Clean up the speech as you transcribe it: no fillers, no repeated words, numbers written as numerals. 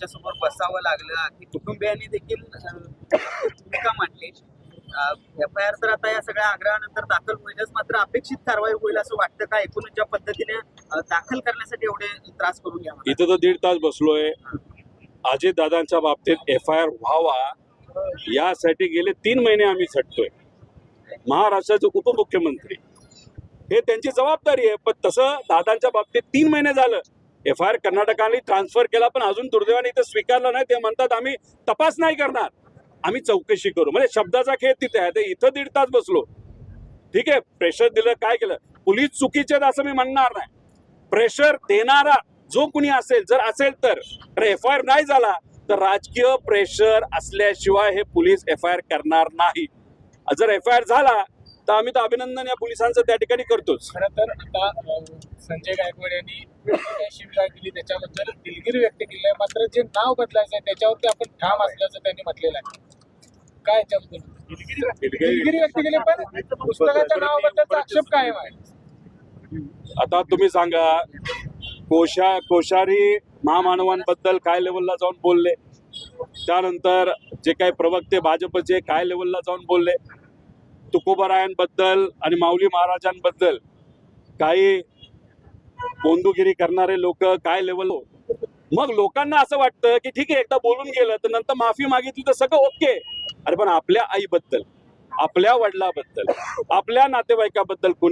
त्यांच्यासमोर बसावं लागलं, की कुटुंबियांनी देखील भूमिका मांडली. एफ-आय-आर तर आता या सगळ्या आग्रहानंतर दाखल होईलच, मात्र अपेक्षित कारवाई होईल असं वाटतं का? एकूणच ज्या पद्धतीने दाखल करण्यासाठी एवढे त्रास करून घ्या इथं तर 1.5 तास बसलोय. अजित दादांच्या बाबतीत एफ-आय-आर व्हावा यासाठी गेले 3 महिने आम्ही झटतोय. महाराष्ट्राचे उपमुख्यमंत्री हे त्यांची जबाबदारी आहे, पण तसं दादांच्या बाबतीत 3 महिने झालं. एफ-आय-आर कर्नाटकाने ट्रान्सफर केला, पण अजून दुर्दैवाने इथं स्वीकारलं नाही. ते म्हणतात आम्ही तपास नाही करणार, आम्ही चौकशी करू. म्हणजे शब्दाचा खेळ तिथे आहे. ते इथं 1.5 तास बसलो. ठीक आहे, प्रेशर दिलं, काय केलं, पोलीस चुकीचे आहेत असं मी म्हणणार नाही. प्रेशर देणारा जो कुणी असेल, जर असेल तर एफ-आय-आर नाही झाला तर राजकीय प्रेशर असल्याशिवाय हे पोलीस एफ-आय-आर करणार नाही. जर एफ-आय-आर झाला तर आम्ही तर अभिनंदन या पोलिसांचं त्या ठिकाणी करतोच. खरं तर आता संजय गायकवाड यांनी शिवीगाळ केली, त्याच्याबद्दल दिलगिरी व्यक्त केली आहे. मात्र जे नाव बदलायचं आहे त्याच्यावरती आपण ठाम असल्याचं त्यांनी म्हटलेलं आहे. काय याच्याबद्दल दिलगिरी व्यक्त केली, पण पुस्तकाच्या नावाबद्दलचा आक्षेप कायम आहे. आता तुम्ही सांगा, कोश्यारी महामानवांबद्दल काय लेवलला जाऊन बोलले, त्यानंतर जे काही प्रवक्ते भाजपचे काय लेवलला जाऊन बोलले, तुकोबारायांबद्दल आणि माऊली महाराजांबद्दल काही बोंदुगिरी करणारे लोक काय लेवल. मग लोकांना असं वाटतं की ठीक आहे, एकदा बोलून गेलं तर नंतर माफी मागितली तर सगळं ओके. अरे पण आपल्या आईबद्दल, आपल्या वडिलाबद्दल, आपल्या नातेवाईकाबद्दल कोणी